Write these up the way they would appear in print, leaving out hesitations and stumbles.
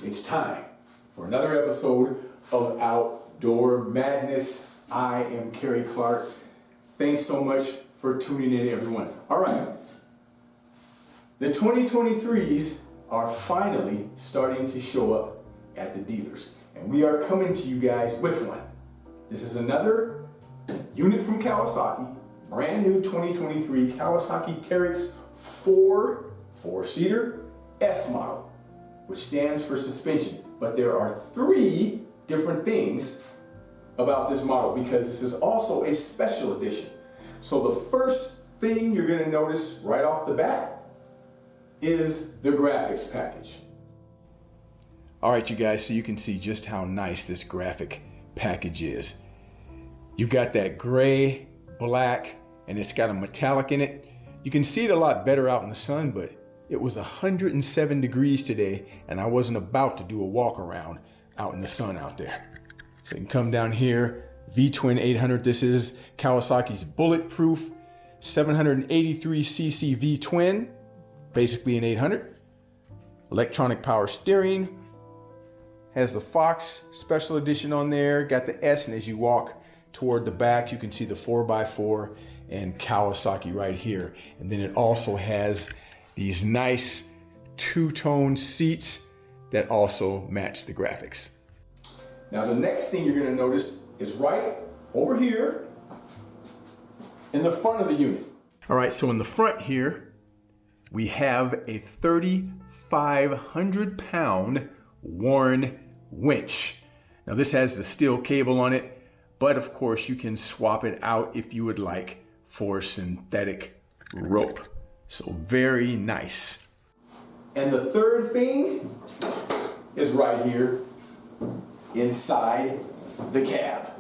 it's time for another episode of Outdoor Madness. I am Kerry Clark. Thanks so much for tuning in, everyone. All right, the 2023s are finally starting to show up at the dealers, and we are coming to you guys with one. This is another unit from Kawasaki, brand new 2023 Kawasaki Teryx 4-seater S model, which stands for suspension. But there are three different things about this model because this is also a special edition. So the first thing you're going to notice right off the bat is the graphics package. All right, you guys, so you can see just how nice this graphic package is. You've got that gray, black, and it's got a metallic in it. You can see it a lot better out in the sun, but it was 107 degrees today, and I wasn't about to do a walk around out in the sun out there. So you can come down here, V-Twin 800. This is Kawasaki's bulletproof 783cc V-Twin, basically an 800. Electronic power steering. Has the Fox special edition on there, got the S, and as you walk toward the back, you can see the 4x4 and Kawasaki right here. And then it also has these nice two-tone seats that also match the graphics. Now the next thing you're going to notice is right over here in the front of the unit. All right, so in the front here, we have a 3,500 pound Warren winch. Now this has the steel cable on it, but of course you can swap it out if you would like for synthetic rope. So very nice. And the third thing is right here inside the cab.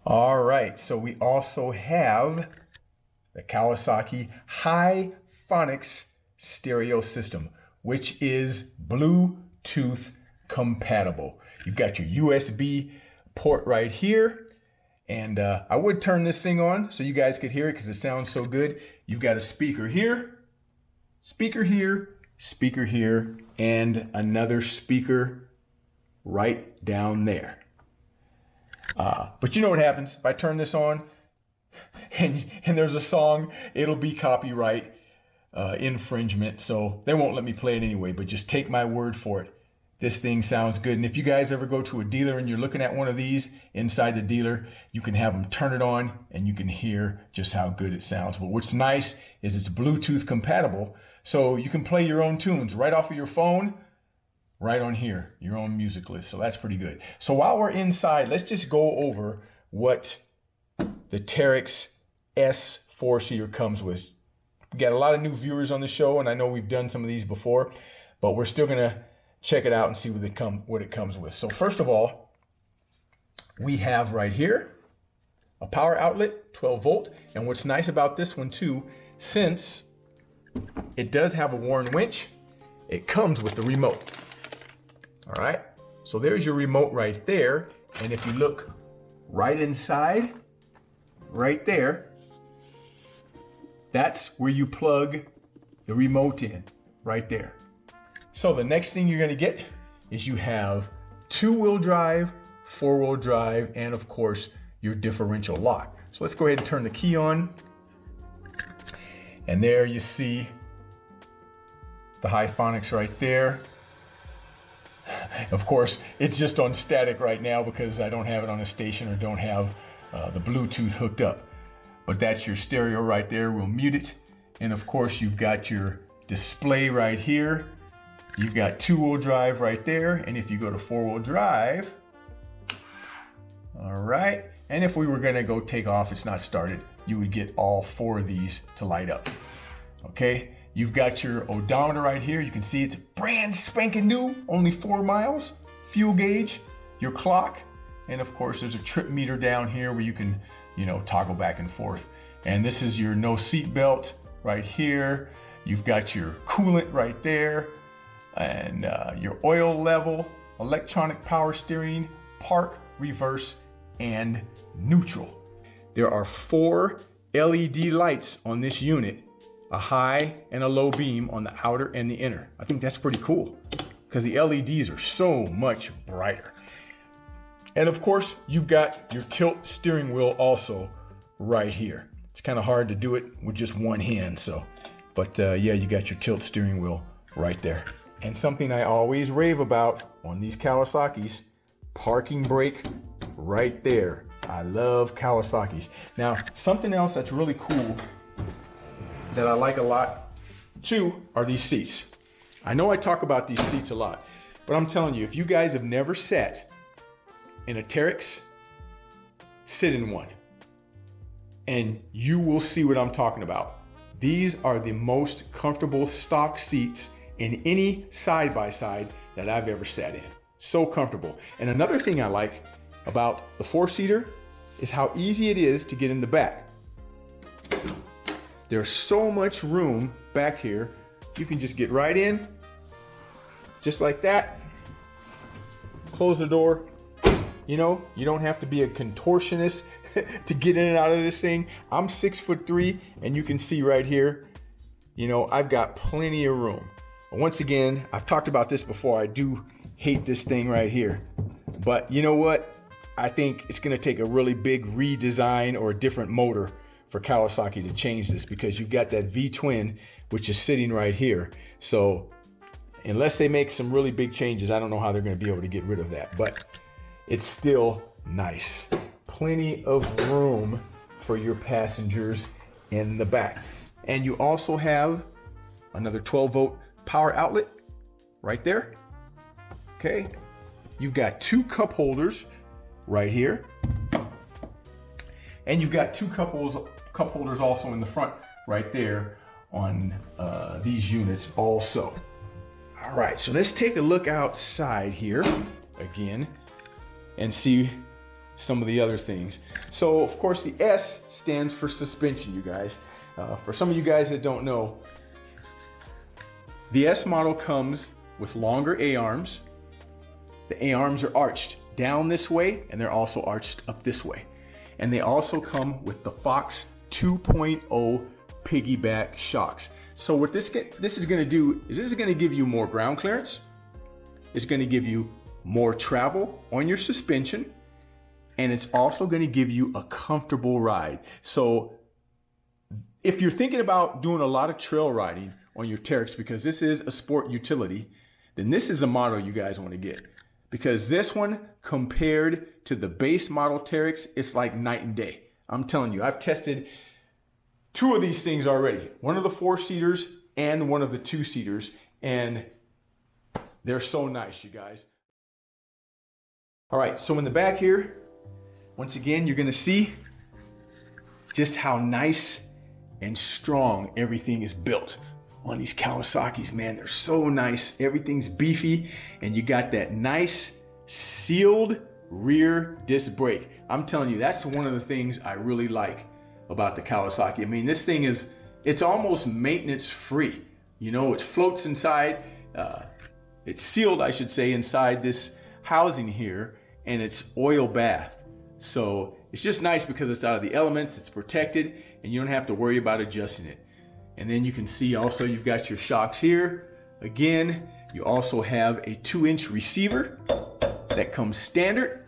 All right, so we also have the Kawasaki High Phonics stereo system, which is Bluetooth compatible. You've got your USB port right here, and I would turn this thing on so you guys could hear it because it sounds so good. You've got a speaker here, speaker here, speaker here, and another speaker right down there. But you know what happens if I turn this on and there's a song, it'll be copyright infringement, so they won't let me play it anyway, but just take my word for it. This thing sounds good. And if you guys ever go to a dealer and you're looking at one of these inside the dealer, you can have them turn it on and you can hear just how good it sounds. But what's nice is it's Bluetooth compatible, so you can play your own tunes right off of your phone, right on here, your own music list. So that's pretty good. So while we're inside, let's just go over what the Teryx S 4-seater comes with. We got a lot of new viewers on the show, and I know we've done some of these before, but we're still gonna check it out and see what it comes with. So first of all, we have right here a power outlet, 12 volt. And what's nice about this one too, since it does have a Warren winch, it comes with the remote. All right, so there's your remote right there. And if you look right inside, right there, that's where you plug the remote in, right there. So the next thing you're going to get is you have 2-wheel drive, 4-wheel drive, and of course your differential lock. So let's go ahead and turn the key on. And there you see the High Phonics right there. Of course, it's just on static right now because I don't have it on a station or don't have the Bluetooth hooked up. But that's your stereo right there. We'll mute it. And of course, you've got your display right here. You've got 2-wheel drive right there. And if you go to 4-wheel drive, all right. And if we were gonna go take off, it's not started, you would get all 4 of these to light up. Okay, you've got your odometer right here. You can see it's brand spanking new, only 4 miles. Fuel gauge, your clock, and of course there's a trip meter down here where you can, toggle back and forth. And this is your no seat belt right here. You've got your coolant right there, and your oil level, electronic power steering, park, reverse, and neutral. There are 4 LED lights on this unit, a high and a low beam on the outer and the inner. I think that's pretty cool. because the LEDs are so much brighter. And of course, you've got your tilt steering wheel also right here. It's kind of hard to do it with just one hand, but yeah, you got your tilt steering wheel right there. And something I always rave about on these Kawasaki's, parking brake right there. I love Kawasaki's. Now, something else that's really cool that I like a lot too are these seats. I know I talk about these seats a lot, but I'm telling you, if you guys have never sat in a Teryx, sit in one and you will see what I'm talking about. These are the most comfortable stock seats in any side-by-side that I've ever sat in. So comfortable. And another thing I like about the four-seater is how easy it is to get in the back. There's so much room back here. You can just get right in, just like that. Close the door. You know, you don't have to be a contortionist to get in and out of this thing. I'm 6'3", and you can see right here, you know, I've got plenty of room. Once again, I've talked about this before. I do hate this thing right here. But you know what? I think it's going to take a really big redesign or a different motor for Kawasaki to change this, because you've got that V-twin, which is sitting right here. So unless they make some really big changes, I don't know how they're going to be able to get rid of that. But it's still nice. Plenty of room for your passengers in the back. And you also have another 12-volt power outlet right there. Okay. You've got two cup holders right here. And you've got two cup holders also in the front right there on these units also. All right, so let's take a look outside here again and see some of the other things. So of course the S stands for suspension, you guys. For some of you guys that don't know, the S model comes with longer A-arms. The A-arms are arched down this way, and they're also arched up this way. And they also come with the Fox 2.0 piggyback shocks. So what this is going to do is this is going to give you more ground clearance. It's going to give you more travel on your suspension, and it's also going to give you a comfortable ride. So if you're thinking about doing a lot of trail riding on your Teryx, because this is a sport utility, then this is a model you guys want to get. Because this one, compared to the base model Teryx, it's like night and day. I'm telling you, I've tested two of these things already. One of the four-seaters and one of the two-seaters, and they're so nice, you guys. All right, so in the back here, once again, you're gonna see just how nice and strong everything is built on these Kawasaki's, man. They're so nice. Everything's beefy, and you got that nice sealed rear disc brake. I'm telling you, that's one of the things I really like about the Kawasaki. I mean, this thing it's almost maintenance free. You know, it floats inside, it's sealed, I should say, inside this housing here, and it's oil bath. So it's just nice because it's out of the elements, it's protected, and you don't have to worry about adjusting it. And then you can see also you've got your shocks here. Again, you also have a 2-inch receiver that comes standard,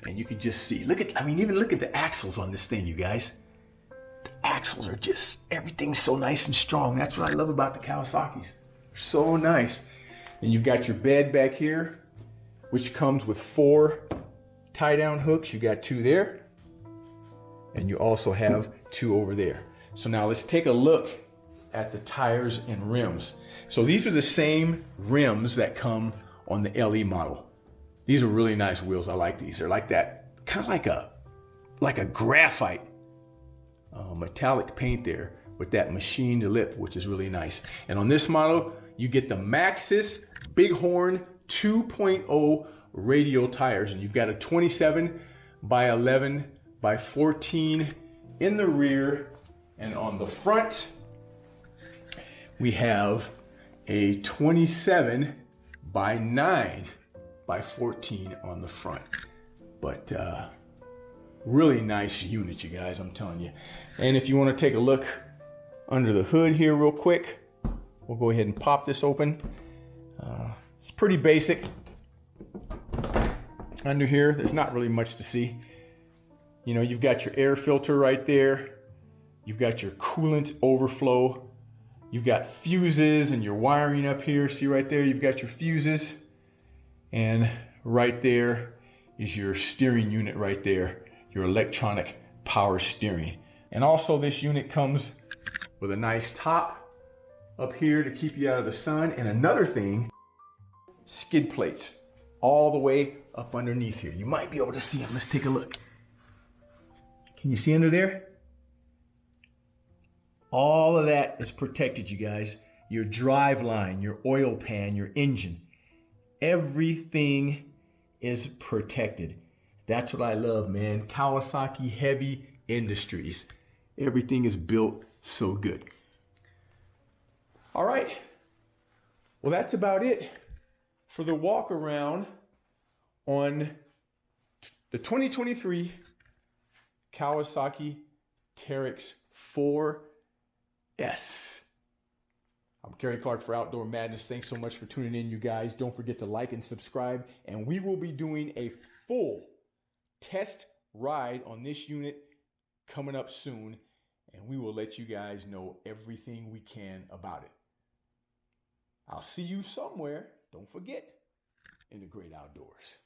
and you can just see, I mean, even look at the axles on this thing, you guys. The axles are just, everything's so nice and strong. That's what I love about the Kawasaki's. So nice. And you've got your bed back here, which comes with 4 tie-down hooks. You got 2 there, and you also have 2 over there. So now let's take a look at the tires and rims. So these are the same rims that come on the LE model. These are really nice wheels. I like these. They're like that, kind of like a graphite metallic paint there with that machined lip, which is really nice. And on this model, you get the Maxxis Bighorn 2.0 radial tires, and you've got a 27 by 11 by 14 in the rear, and on the front we have a 27 by 9 by 14 on the front. But really nice unit, you guys, I'm telling you. And if you want to take a look under the hood here real quick, we'll go ahead and pop this open. It's pretty basic. Under here, there's not really much to see. You know, you've got your air filter right there. You've got your coolant overflow. You've got fuses and your wiring up here. See right there, you've got your fuses. And right there is your steering unit right there, your electronic power steering. And also this unit comes with a nice top up here to keep you out of the sun. And another thing, skid plates all the way up underneath here. You might be able to see them. Let's take a look. Can you see under there? All of that is protected, you guys. Your drive line, your oil pan, your engine, everything is protected. That's what I love, man. Kawasaki Heavy Industries. Everything is built so good. All right. Well, that's about it for the walk around on the 2023 Kawasaki Teryx 4S. I'm Kerry Clark for Outdoor Madness. Thanks so much for tuning in, you guys. Don't forget to like and subscribe. And we will be doing a full test ride on this unit coming up soon. And we will let you guys know everything we can about it. I'll see you somewhere, don't forget, in the great outdoors.